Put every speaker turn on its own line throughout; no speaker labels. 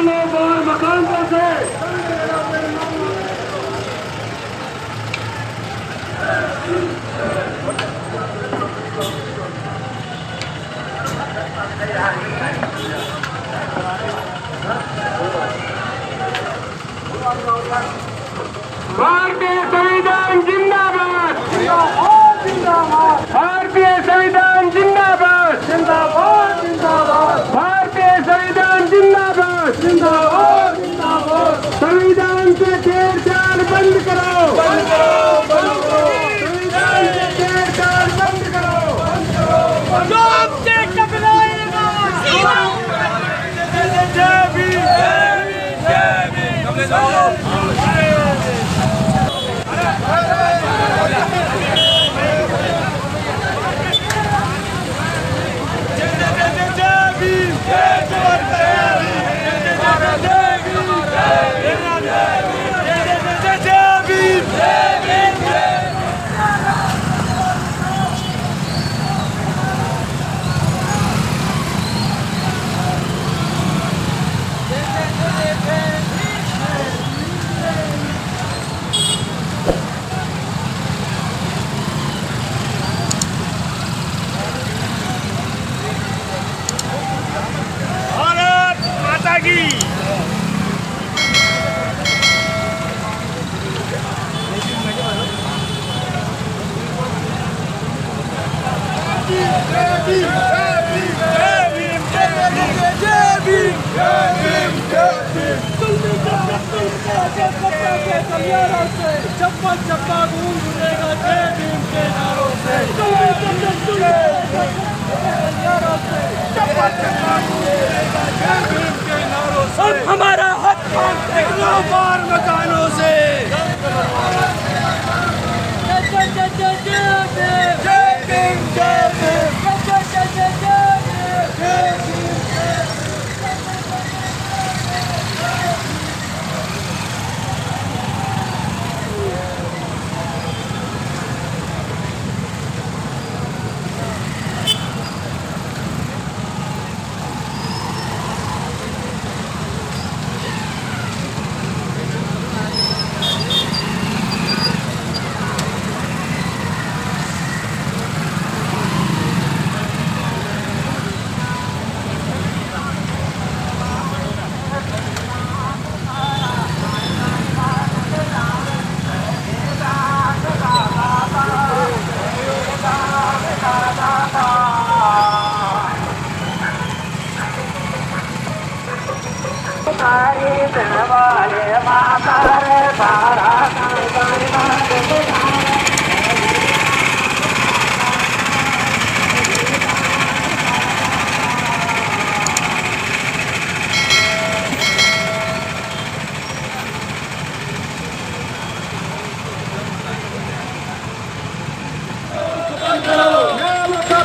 लोग और मकानों से भारतीय संविधान जिंदाबाद, भारतीय संविधान जिंदाबाद, जिंदाबाद जिंदाबाद, भारतीय संविधान जिंदाबाद, जिंदाबाद जिंदाबाद। संविधान से छेड़छाड़ बंद करो, बंद करो, बंद करो। संविधान से छेड़छाड़ बंद करो, बंद करो। जो आपसे टकराएगा जय भीम, जय भीम, जय भीम। चप्पा चप्पा गूंजेगा जय भीम के नारों से, चप्पा चप्पा गूंजेगा जय भीम के नारों से। और हमारा हक बार मकानों से जय जय जय जय जय भीम, जय भीम, जय जय जय जय जय भीम।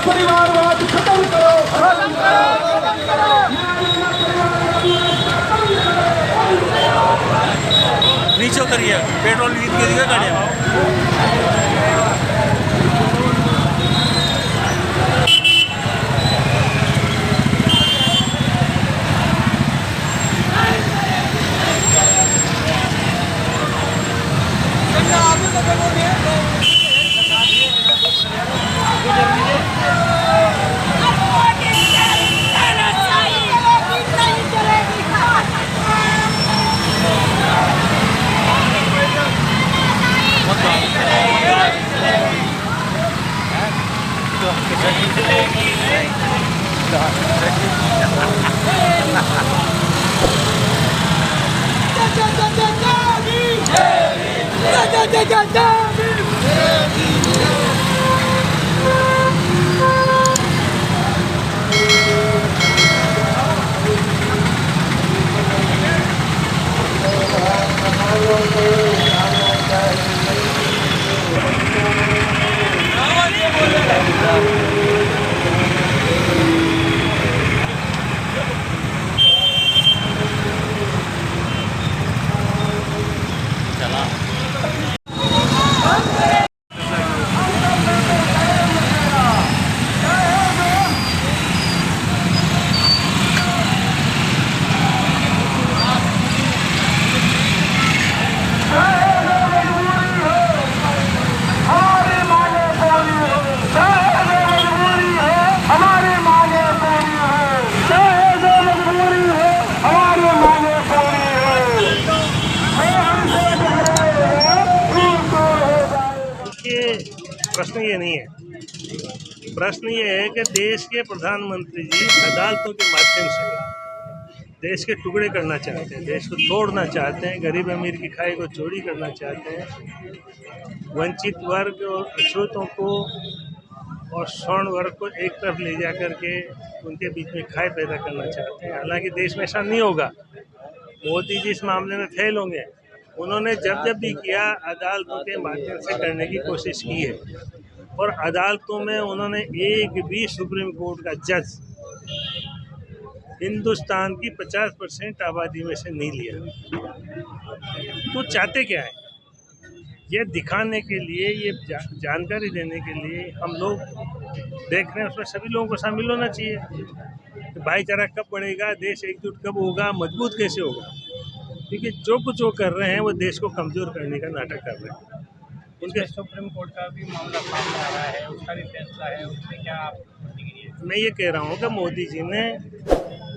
परिवारवाद खत्म करो, खत्म करो। नीचे उतरिए, पेट्रोल लीक के दिया गाड़ियाँ।
प्रश्न ये नहीं है। प्रश्न ये है कि देश के प्रधानमंत्री जी अदालतों के माध्यम से देश के टुकड़े करना चाहते हैं, देश को तोड़ना चाहते हैं, गरीब अमीर की खाई को चोरी करना चाहते हैं, वंचित वर्ग और अछूतों को और स्वर्ण वर्ग को एक तरफ ले जा करके उनके बीच में खाई पैदा करना चाहते हैं। हालांकि देश में ऐसा नहीं होगा, मोदी जी इस मामले में फेल होंगे। उन्होंने जब जब भी किया अदालतों के माध्यम से करने की कोशिश की है, और अदालतों में उन्होंने एक भी सुप्रीम कोर्ट का जज हिंदुस्तान की 50% आबादी में से नहीं लिया। तो चाहते क्या है? ये दिखाने के लिए, ये जानकारी देने के लिए हम लोग देख रहे हैं, उसमें सभी लोगों को शामिल होना चाहिए। तो भाईचारा कब बढ़ेगा, देश एकजुट कब होगा, मजबूत कैसे होगा? क्योंकि जो कुछ वो कर रहे हैं वो देश को कमज़ोर करने का नाटक कर रहे हैं।
उनके सुप्रीम कोर्ट का भी मामला सामने आ रहा है, उसका भी फैसला है, उसमें क्या आप प्रतिक्रिया?
मैं ये कह रहा हूँ कि मोदी जी ने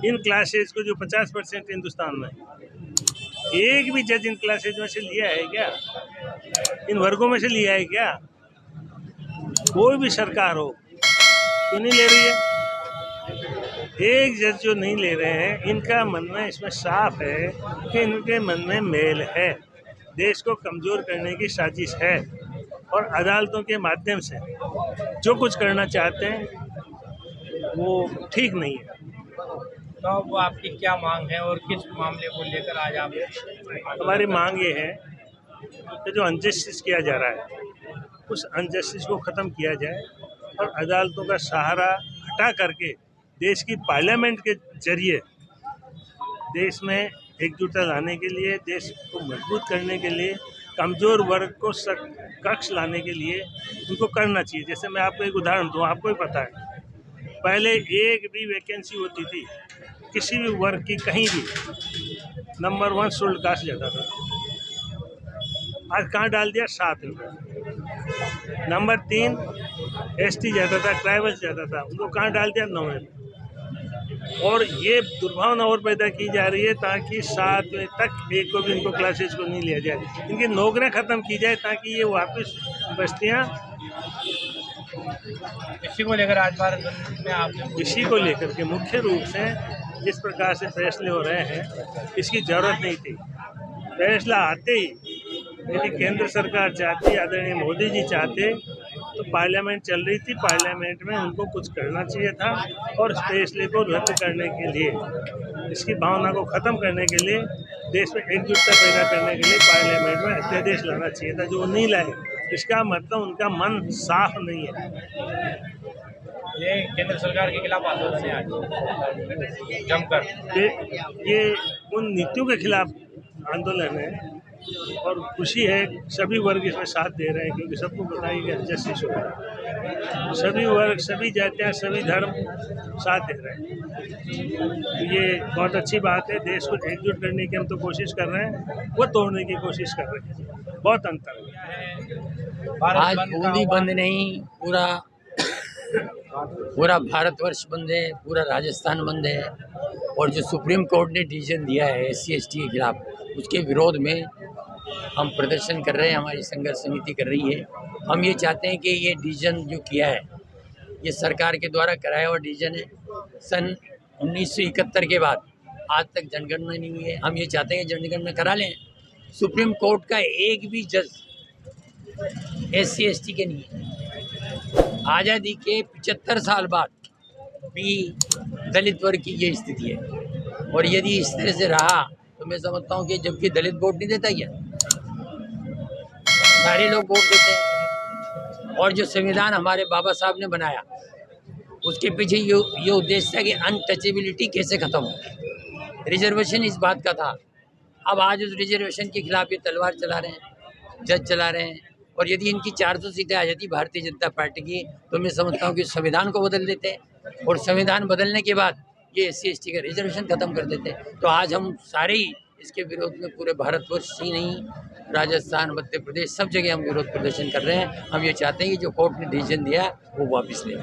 इन क्लासेज को जो 50% हिंदुस्तान में, एक भी जज इन क्लासेज में से लिया है क्या? इन वर्गों में से लिया है क्या? कोई भी सरकार हो क्यों नहीं ले रही है? एक जज जो नहीं ले रहे हैं, इनका मन में इसमें साफ है कि इनके मन में मेल है, देश को कमज़ोर करने की साजिश है, और अदालतों के माध्यम से जो कुछ करना चाहते हैं वो ठीक नहीं है।
तो वो आपकी क्या मांग है और किस मामले को लेकर आज आप?
हमारी मांग ये है कि जो अनजस्टिस किया जा रहा है उस अनजस्टिस को ख़त्म किया जाए, और अदालतों का सहारा हटा करके देश की पार्लियामेंट के जरिए देश में एकजुटता लाने के लिए, देश को मजबूत करने के लिए, कमज़ोर वर्ग को कक्ष लाने के लिए उनको करना चाहिए। जैसे मैं आपको एक उदाहरण दूँ, आपको ही पता है, पहले एक भी वैकेंसी होती थी किसी भी वर्ग की कहीं भी, नंबर 1 शेड्यूल्ड कास्ट जाता था, आज कहाँ डाल दिया? 7 रुपये। नंबर 3 ST जाता था, ट्राइबल्स जाता था, उनको कहाँ डाल दिया? 9 रुपये। और ये दुर्भावना और पैदा की जा रही है ताकि 7 तक एक को भी इनको क्लासेज को नहीं लिया जाए, इनकी नौकरियां ख़त्म की जाए ताकि ये वापस बस्तियाँ।
इसी को लेकर आज भारत बंद में आप?
इसी को लेकर के मुख्य रूप से जिस प्रकार से फैसले हो रहे हैं, इसकी ज़रूरत नहीं थी। फैसला आते ही यदि केंद्र सरकार चाहती, आदरणीय मोदी जी चाहते, तो पार्लियामेंट चल रही थी, पार्लियामेंट में उनको कुछ करना चाहिए था, और इस फैसले को रद्द करने के लिए, इसकी भावना को ख़त्म करने के लिए, देश में एकजुटता पैदा करने के लिए पार्लियामेंट में अध्यादेश लाना चाहिए था, जो वो नहीं लाए। इसका मतलब उनका मन साफ नहीं है।
ये केंद्र सरकार के खिलाफ आंदोलन है आज जमकर।
ये उन नीतियों के खिलाफ आंदोलन है, और खुशी है सभी वर्ग इसमें साथ दे रहे हैं, क्योंकि सबको पता है कि जस्टिस हो रहा है। सभी वर्ग, सभी जातियाँ, सभी धर्म साथ दे रहे हैं। ये बहुत अच्छी बात है। देश को एकजुट करने की हम तो कोशिश कर रहे हैं, वो तोड़ने की कोशिश कर रहे हैं। बहुत अंतर है।
आज बूंदी बंद नहीं, पूरा भारतवर्ष बंद है, पूरा राजस्थान बंद है। और जो सुप्रीम कोर्ट ने डिसीजन दिया है SC ST के खिलाफ, उसके विरोध में हम प्रदर्शन कर रहे हैं, हमारी संघर्ष समिति कर रही है। हम ये चाहते हैं कि ये डिसीजन जो किया है, ये सरकार के द्वारा कराया हुआ डिसीजन है। सन 1971 के बाद आज तक जनगणना नहीं हुई है। हम ये चाहते हैं कि जनगणना करा लें। सुप्रीम कोर्ट का एक भी जज SC ST के नहीं है। आज़ादी के 75 साल बाद भी दलित वर्ग की ये स्थिति है, और यदि इस तरह से रहा तो मैं समझता हूँ कि जबकि दलित वोट नहीं देता, क्या सारे लोग वोट देते हैं। और जो संविधान हमारे बाबा साहब ने बनाया, उसके पीछे ये उद्देश्य था कि अनटचेबिलिटी कैसे ख़त्म हो। रिजर्वेशन इस बात का था। अब आज उस रिजर्वेशन के खिलाफ ये तलवार चला रहे हैं, जज चला रहे हैं। और यदि इनकी 400 सीटें आ जाती भारतीय जनता पार्टी की, तो मैं समझता हूँ कि संविधान को बदल देते, और संविधान बदलने के बाद ये SC ST का रिजर्वेशन ख़त्म कर देते। तो आज हम सारे ही इसके विरोध में, पूरे भारतवर्ष ही नहीं, राजस्थान, मध्य प्रदेश, सब जगह हम विरोध प्रदर्शन कर रहे हैं। हम ये चाहते हैं कि जो कोर्ट ने डिसीजन दिया वो वापस लें।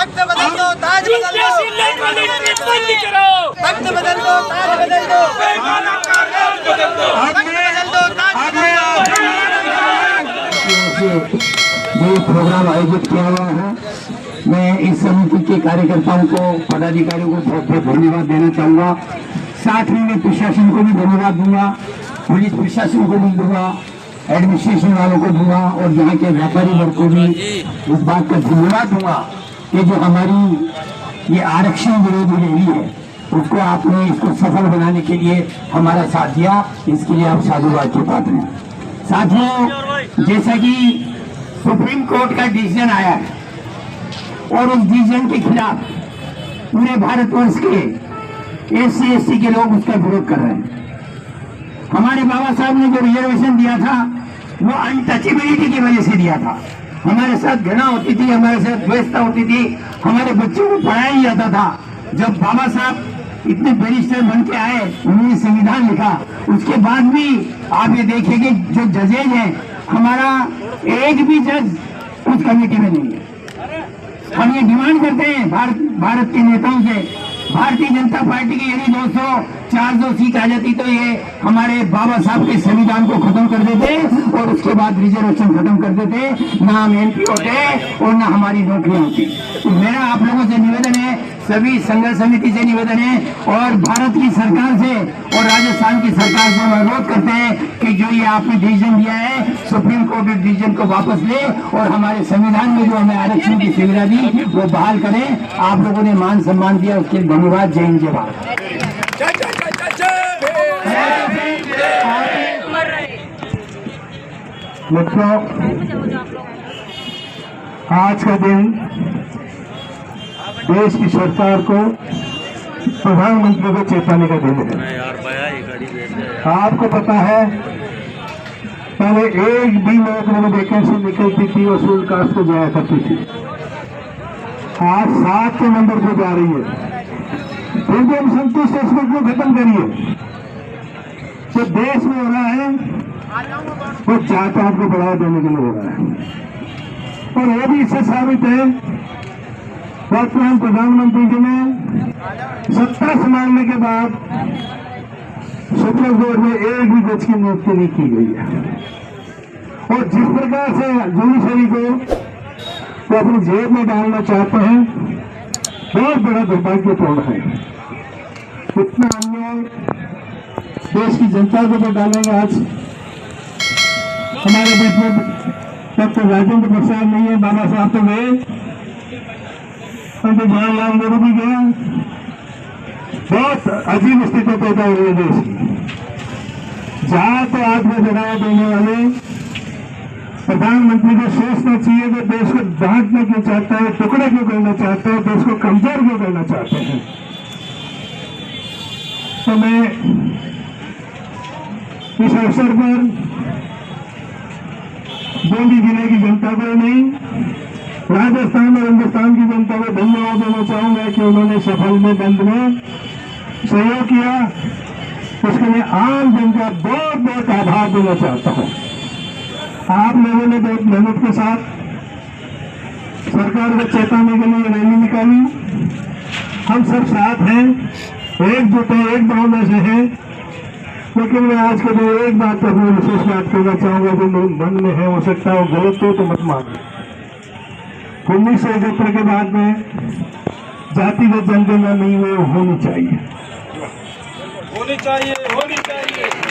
तख्त बदल दो, ताज बदल दो, तख्त बदल दो, ताज बदल दो, तख्त बदल दो, ताज
ये प्रोग्राम आयोजित किया गया है। मैं इस समिति के कार्यकर्ताओं को, पदाधिकारियों को बहुत बहुत धन्यवाद देना चाहूँगा। साथ में मैं प्रशासन को भी धन्यवाद दूंगा, पुलिस प्रशासन को भी दूंगा, एडमिनिस्ट्रेशन वालों को दूंगा और यहाँ के व्यापारी वर्ग को भी इस बात का धन्यवाद दूंगा कि जो हमारी ये आरक्षण विरोधी रैली है उसको आपने इसको सफल बनाने के लिए हमारा साथ दिया, इसके लिए आप साधुवाद के पात्र हैं। साथियों, जैसा कि सुप्रीम कोर्ट का डिसीजन आया है और उस डिसीजन के खिलाफ पूरे भारतवर्ष के SC ST के लोग उसका विरोध कर रहे हैं। हमारे बाबा साहब ने जो रिजर्वेशन दिया था वो अनटचेबिलिटी की वजह से दिया था। हमारे साथ घृणा होती थी, हमारे साथ द्वेषता होती थी, हमारे बच्चों को पढ़ाया नहीं जाता था। जब बाबा साहब इतने बैरिस्टर बन के आए, उन्होंने संविधान लिखा, उसके बाद भी आप ये देखेंगे जो जजेज हैं, हमारा एक भी जज उस कमेटी में नहीं है। हम ये डिमांड करते हैं भारत के नेताओं से, भारतीय जनता पार्टी की यदि 200-400 सीट आ जाती तो ये हमारे बाबा साहब के संविधान को खत्म कर देते और उसके बाद रिजर्वेशन खत्म कर देते, ना हम MP होते और ना हमारी नौकरियां होती। तो मेरा आप लोगों से निवेदन है, सभी संघर्ष समिति से निवेदन है और भारत की सरकार से और राजस्थान की सरकार से अनुरोध करते हैं कि जो ये आपने डिसीजन दिया है, सुप्रीम कोर्ट ने डिसीजन को वापस ले और हमारे संविधान में जो हमें आरक्षण की सुविधा दी वो बहाल करें। आप लोगों ने मान सम्मान दिया, उसके लिए धन्यवाद। जय हिंद, जय भारत।
मित्रों, आज का दिन देश की सरकार को, प्रधानमंत्री को चेताने का दिन है। आपको पता है पहले एक भी नौकरी में वैकेंसी निकलती थी और शेड्यूल कास्ट को जाया करती थी, आज 7 नंबर पर जा रही है। फिर भी हम संतुष्ट एक्सपेक्ट को खत्म करिए। जो देश में हो रहा है वो जात-पात को बढ़ावा देने के लिए हो रहा है और वो भी इससे साबित है। वर्तमान प्रधानमंत्री जी ने सत्ता संभालने के बाद सुप्रीम कोर्ट में एक भी जज की नियुक्ति नहीं की गई है और जिस प्रकार से जुडिशरी को वो अपनी जेब में डालना चाहते हैं, बहुत बड़ा दुर्भाग्यपूर्ण है। इतना अन्याय देश की जनता के ऊपर डालेंगे। आज हमारे बीच में डॉक्टर राजेंद्र प्रसाद नहीं है, बाबा साहब तो गए, पंडित जवाहरलाल नेहरू भी गया। बहुत अजीब स्थिति पैदा हो रही है देश की, जहां तो आज में बढ़ावा देने वाले प्रधानमंत्री को सोचना चाहिए कि देश को बांटना क्यों चाहता है, टुकड़े क्यों करना चाहता है, देश को कमजोर क्यों करना चाहते हैं। तो मैं इस अवसर पर बूंदी जिले की जनता को नहीं, राजस्थान और हिंदुस्तान की जनता को धन्यवाद देना चाहूंगा कि उन्होंने सफल में बंद में सहयोग किया। उसके लिए आम जन का बहुत बहुत आभार देना चाहता हूं। आप लोगों ने बहुत मेहनत के साथ सरकार को चेताने के लिए रैली निकाली। हम सब साथ हैं, एकजुट हैं, एक भावना से हैं। लेकिन मैं आज के लिए एक बात पर विशेष बात करना चाहूंगा जो मेरे मन में है, हो सकता है वो गलत हो तो मत मानिए। 1971 के बाद में जातिगत जनगणना नहीं हुई, होनी चाहिए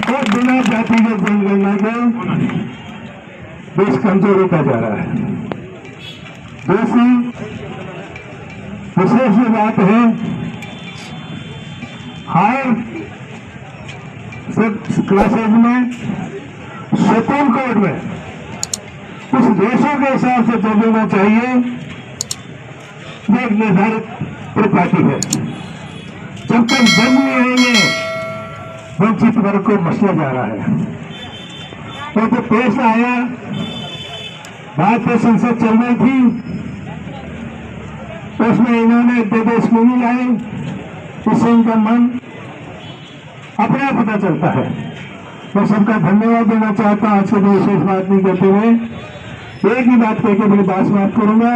और बिना जातिगत जनगणना के देश कमजोर होता जा रहा है। दूसरी विशेष बात है, हायर क्लासेज में सुप्रीम कोर्ट में कुछ देशों के हिसाब से जज होना चाहिए, एक निर्धारित प्रॉपर्टी है। जब तक जज नहीं आएंगे वंचित वर्ग को मसला जा रहा है। तो जो फैसला आया, भारतीय संसद चल रही थी, उसमें इन्होंने देश को नहीं लाए, इससे इनका मन अपने आप पता चलता है। मैं सबका धन्यवाद देना चाहता हूं। आज के विशेष बात नहीं करते हुए एक ही बात कहकर मेरी बात समाप्त करूंगा।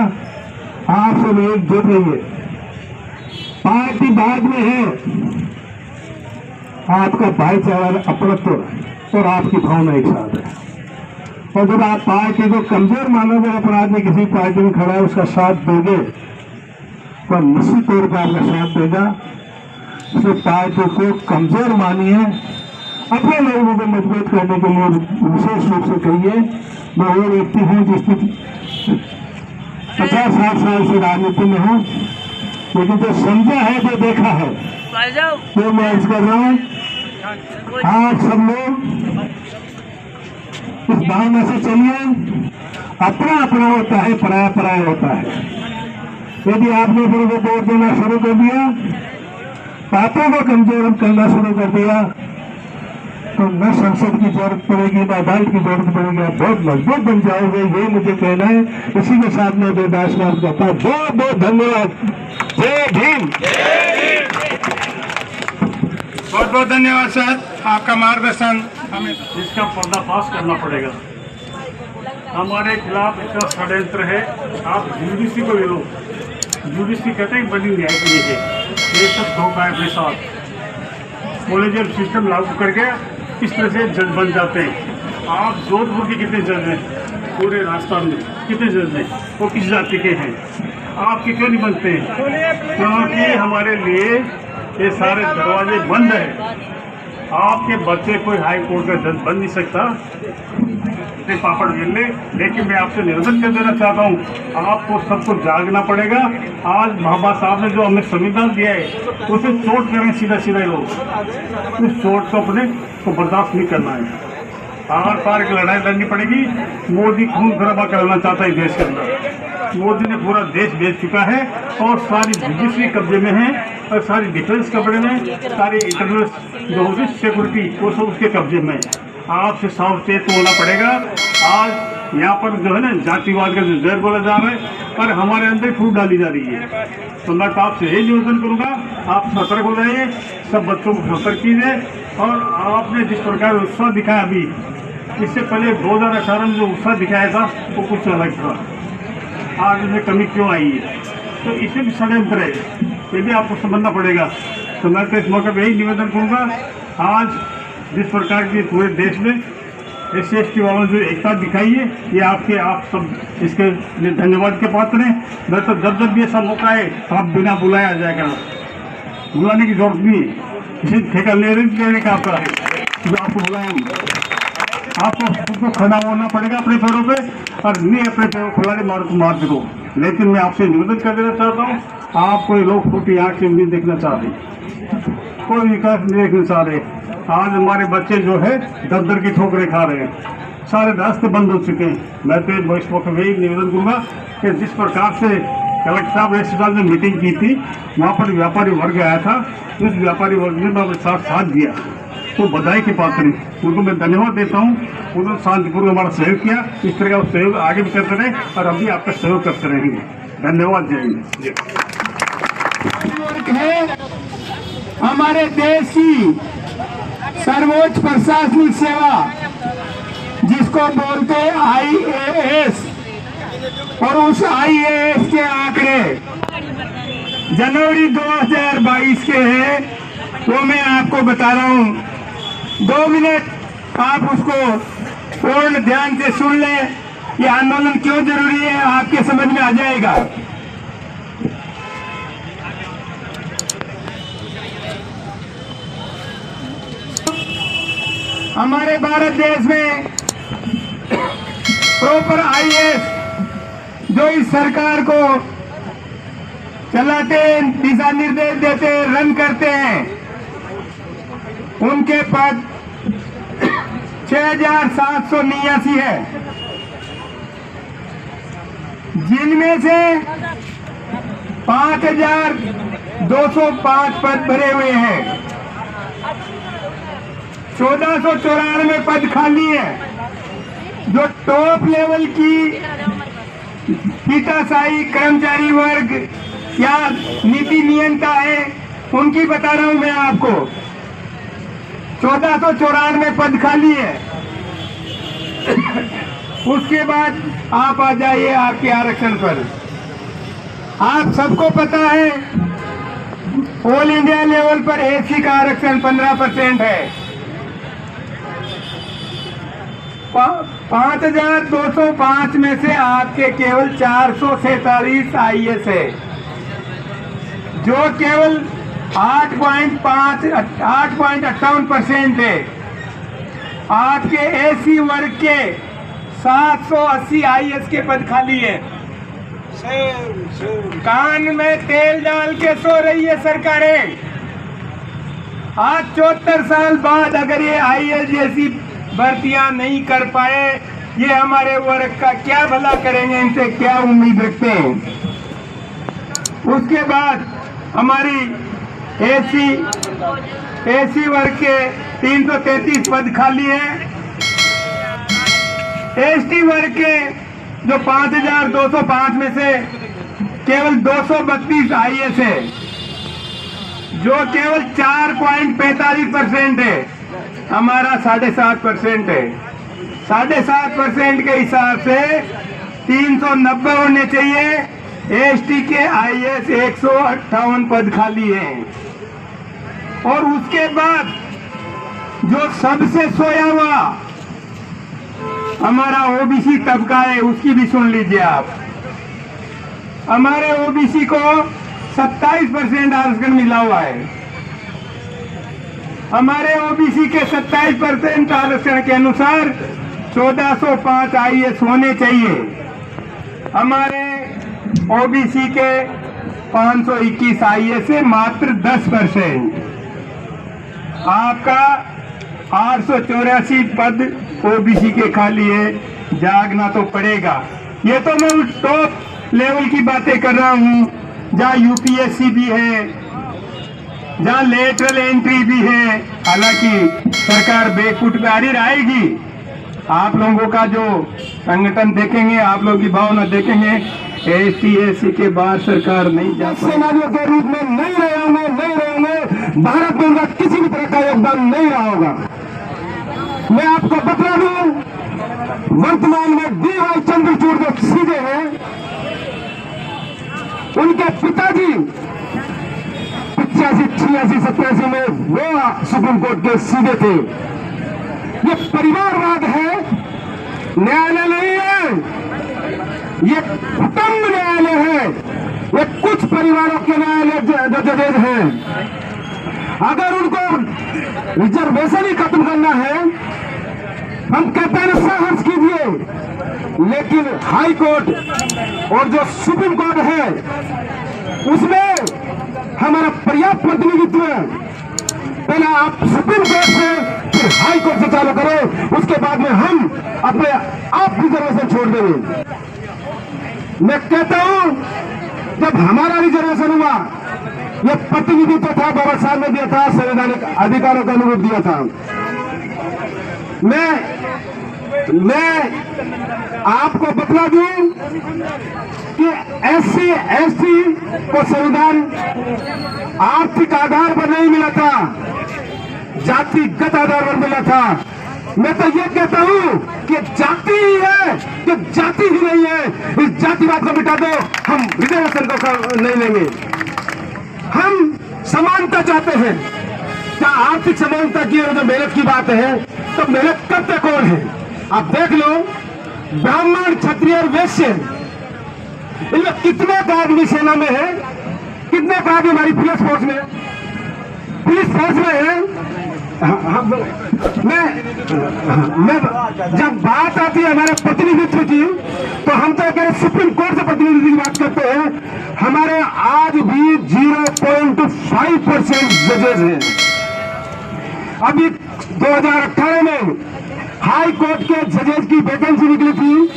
आप सब एकजुट रहिए। पार्टी बाद में है, आपका भाईचारा अपनत्व और आपकी भावना एक साथ है। और जब आप पार्टी को कमजोर मानोगे, अपना आदमी किसी पार्टी में खड़ा है उसका साथ दोगे तो निश्चित तौर पर आपका साथ देगा। इसलिए पार्टी को कमजोर मानिए, अपने लोगों को मजबूत करने के लिए विशेष रूप से कहिए। मैं वो व्यक्ति हूँ जिसकी 50-60 साल से राजनीति में हूँ, लेकिन जो समझा है, जो देखा है, वो मैं अर्ज कर रहा हूँ। आप सब लोग इस भावना से चलिए। अपना अपना होता है, पराया पराया होता है। यदि आपने फिर को वोट देना शुरू कर दिया, बातों को कमजोर करना शुरू कर दिया, तो न संसद की जरूरत पड़ेगी, न अदालत की जरूरत पड़ेगी। आप बहुत मजबूत बन जाओगे, ये मुझे कहना है। इसी के साथ मैं बेदास बात करता हूँ। बहुत बहुत धन्यवाद। जय भीम।
बहुत बहुत धन्यवाद सर, आपका मार्गदर्शन हमें।
इसका पर्दाफाश करना पड़ेगा। हमारे खिलाफ इतना षड्यंत्र है। आप यूडीसी को ले लो। यूडीसी कहते हैं बनी न्याय के लिए, ये सब धोखा है अपने साथ। कॉलेजियल सिस्टम लागू करके इस तरह से जज बन जाते हैं। आप जोधपुर के कितने जज हैं? पूरे राजस्थान में कितने जज हैं? वो किस जाति के हैं? आपके क्यों नहीं बनते हैं? क्योंकि हमारे लिए ये सारे दरवाजे बंद है। आपके बच्चे कोई हाई कोर्ट का जज बन नहीं सकता, इतने पापड़ गिर ले। लेकिन मैं आपसे निवेदन कर देना चाहता हूँ, आपको सबको जागना पड़ेगा। आज बाबा साहब ने जो हमें संविधान दिया है, उसे चोट करें सीधा सीधा लोग। उस चोट को अपने को बर्दाश्त नहीं करना है। आर पार की लड़ाई लड़नी पड़ेगी। मोदी खून खराबा कराना चाहता है देश के अंदर। मोदी ने पूरा देश बेच चुका है और सारी जुडिशरी कब्जे में है और सारी डिफेंस कब्जे में, सारी इंटरनल जो होगी सिक्योरिटी वो सब उसके कब्जे में। आपसे सावचेत होना पड़ेगा। आज यहाँ पर जो है ना जातिवाद का जो जहर बोला जा रहा है और हमारे अंदर फूट डाली जा रही है। तो मैं आपसे यही निवेदन करूँगा, आप सतर्क हो जाइए, सब बच्चों को सतर्क कीजिए। और आपने जिस प्रकार उत्साह दिखाया अभी, इससे पहले 2018 में जो उत्साह दिखाया था वो कुछ अलग था। आज इसमें कमी क्यों आई है? तो इसे भी षड्यंत्र है, ये भी आपको समझना पड़ेगा। तो मैं तो इस मौके पर यही निवेदन करूँगा, आज जिस प्रकार की पूरे देश में SC/ST वालों जो एकता दिखाई है, ये आपके आप सब इसके लिए धन्यवाद के पात्र हैं। मैं तो जब जब भी ऐसा मौका है आप बिना बुलाए आ जाएगा, बुलाने की जरूरत नहीं है। किसी ठेका लेने का आपका है जो आपको बुलाएंगे। आपको खड़ा होना पड़ेगा अपने पैरों पे और नहीं अपने पैरों खुलाने मार दो। लेकिन मैं आपसे निवेदन कर देना चाहता हूँ, आप कोई लोग फूटी आँख से नहीं देखना चाहते, कोई विकास नहीं देखना चाह रहे। आज हमारे बच्चे जो है दर की ठोकरें खा रहे हैं, सारे रास्ते बंद हो चुके हैं। मैं तो इस मौके में निवेदन करूँगा कि जिस प्रकार से कलेक्टर साहब ने साल में मीटिंग की थी, वहाँ पर व्यापारी वर्ग आया था, उस व्यापारी वर्ग ने मेरे साथ दिया, तो बधाई के पात्र हैं। उनको मैं धन्यवाद देता हूँ। उन्होंने शांतिपूर्वक हमारा सहयोग किया। इस तरह का सहयोग आगे भी करते रहे और अभी आपका सहयोग करते रहेंगे। धन्यवाद। जय हिंद।
हमारे देश की सर्वोच्च प्रशासनिक सेवा जिसको बोलते IAS, और उस IAS के आंकड़े जनवरी 2022 के हैं, वो मैं आपको बता रहा हूँ। 2 मिनट आप उसको पूर्ण ध्यान से सुन लें। ये आंदोलन क्यों जरूरी है आपके समझ में आ जाएगा। हमारे भारत देश में प्रॉपर IAS जो इस सरकार को चलाते, दिशा निर्देश देते, रन करते हैं, उनके पद 6789 है, जिनमें से 5205 पद भरे हुए हैं। 1494 पद खाली है। जो टॉप लेवल की पीठाशाही कर्मचारी वर्ग या नीति नियंता है, उनकी बता रहा हूं मैं आपको। 1494 पद खाली है। उसके बाद आप आ जाइए आपके आरक्षण पर। आप सबको पता है ऑल इंडिया लेवल पर एसी का आरक्षण 15% है। 5205 में से आपके केवल 447 आईएएस है, जो केवल 8.58% है। आपके एसी वर्ग के 780 आईएएस के पद खाली है। कान में तेल डाल के सो रही है सरकारें। आज 74 साल बाद अगर ये आईएएस जैसी भर्तियां नहीं कर पाए, ये हमारे वर्ग का क्या भला करेंगे, इनसे क्या उम्मीद रखते हैं। उसके बाद हमारी एसी वर्ग के 333 पद खाली है। एसटी वर्ग के जो 5205 में से केवल 232 आईएएस है, जो केवल 4.45% है। हमारा 7.5% है। 7.5% के हिसाब से 390 होने चाहिए। एसटी के आईएएस 158 पद खाली हैं। और उसके बाद जो सबसे सोया हुआ हमारा ओबीसी तबका है, उसकी भी सुन लीजिए आप। हमारे ओबीसी को 27% आरक्षण मिला हुआ है। हमारे ओबीसी के 27% आरक्षण के अनुसार 1405 आईएएस होने चाहिए। हमारे ओबीसी के 521 आईएएस से मात्र 10%। आपका 884 पद ओबीसी के खाली है। जागना तो पड़ेगा। ये तो मैं टॉप लेवल की बातें कर रहा हूँ, जहाँ यूपीएससी भी है, जहाँ लेटरल एंट्री भी है। हालांकि सरकार बेफुट पे आ रही रहेगी। आप लोगों का जो संगठन देखेंगे, आप लोगों की भावना देखेंगे, एसटी एससी के बाहर सरकार नहीं जा सेनानियों के रूप में नहीं रहे होंगे। भारत में उनका किसी भी तरह का योगदान नहीं रहा होगा। मैं आपको बता दूं, वर्तमान में डीवाई चंद्रचूड़ जो सीधे हैं, उनके पिताजी 85, 86, 87 में वो सुप्रीम कोर्ट के सीधे थे। ये परिवारवाद है, न्यायालय नहीं है, ये कुटुंब न्यायालय है। ये कुछ परिवारों के न्यायालय जो जजेज हैं, अगर उनको रिजर्वेशन ही खत्म करना है, हम कहते हैं संघर्ष कीजिए, लेकिन हाई कोर्ट और जो सुप्रीम कोर्ट है उसमें हमारा पर्याप्त प्रतिनिधित्व है। पहले आप सुप्रीम कोर्ट से फिर हाई कोर्ट से चालू करें, उसके बाद में हम अपने आप रिजर्वेशन छोड़ देंगे। मैं कहता हूं, जब हमारा रिजर्वेशन हुआ, यह प्रतिनिधित्व था, बाबा साहब ने दिया था, संवैधानिक अधिकारों का अनुरूप दिया था। मैं आपको बतला दूं कि एससी एसटी को संविधान आर्थिक आधार पर नहीं मिला था, जातिगत आधार पर मिला था। मैं तो ये कहता हूं कि जाति ही है, कि जाति ही नहीं है। इस जातिवाद को मिटा दो, हम रिजर्वेशन को नहीं लेंगे। हम समानता चाहते हैं। क्या आर्थिक समानता की जो मेहनत की बात है, तो मेहनत करते कौन है? आप देख लो, ब्राह्मण, क्षत्रिय और वैश्य, इनमें कितने का आदमी सेना में है, कितने का आदमी हमारी पुलिस फोर्स में है। मैं जब बात आती है हमारे प्रतिनिधित्व की, तो हम तो कह रहे सुप्रीम कोर्ट से प्रतिनिधित्व की बात करते हैं। हमारे आज भी 0.5% जजेस हैं। अभी 2018 में हाई कोर्ट के जजेस की वैकेंसी निकली थी,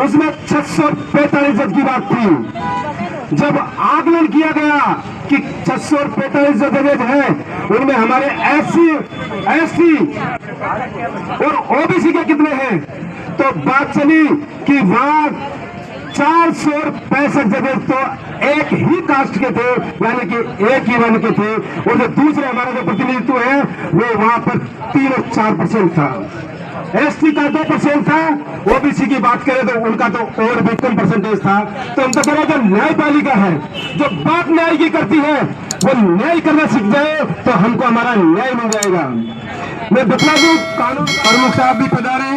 उसमें 645 जज की बात थी। जब आकलन किया गया कि 645 जो जजेज हैं, उनमें हमारे एससी एसटी और ओबीसी के कितने हैं, तो बात चली कि वहां 465 जजेज तो एक ही कास्ट के थे, यानी कि एक ही वर्ण के थे। और जो दूसरे हमारा जो प्रतिनिधित्व है, वो वहां पर 3 और 4% था। एसटी का 2% था, ओबीसी की बात करें तो उनका तो और भी कम परसेंटेज था। तो हम तो कह रहे हैं जो न्यायपालिका है, जो बात न्याय की करती है, वो न्याय करना सीख जाए तो हमको हमारा न्याय मिल जाएगा। मैं बतला दूं, कानून प्रमुख साहब भी पधारे।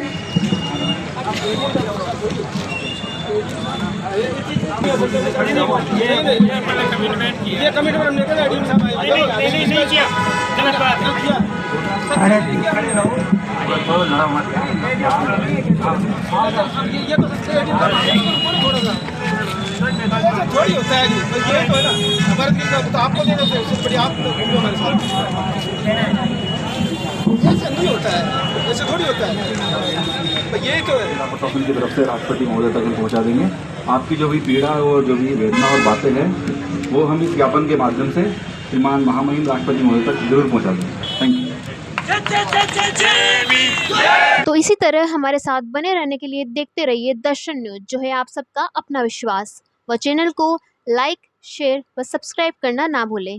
ये कमिटमेंट हमने किया, एडीएम साहब नहीं किया, गलत बात है।
अरे
ये तो सबसे एडीएम साहब थोड़ा सा ऐसा थोड़ी होता है जी, ये तो है ना हमारे दिल का, तो आपको देना चाहिए, उससे बड़ी आप लोग हमारे साथ ऐसा नहीं होता है, ऐसे थोड़ी होता है। तो ये क्यों है?
जिला प्रशासन की तरफ से राष्ट्रपति महोदय तक हम पहुंचा देंगे। आपकी जो भी पीड़ा और जो भी वेदना और बातें हैं वो हम इस ज्ञापन के माध्यम से श्रीमान महामहिम राष्ट्रपति महोदय तक जरूर पहुंचा देंगे। Thank you.
तो इसी तरह हमारे साथ बने रहने के लिए देखते रहिए दर्शन न्यूज, जो है आप सबका अपना विश्वास। व चैनल को लाइक, शेयर व सब्सक्राइब करना ना भूलें।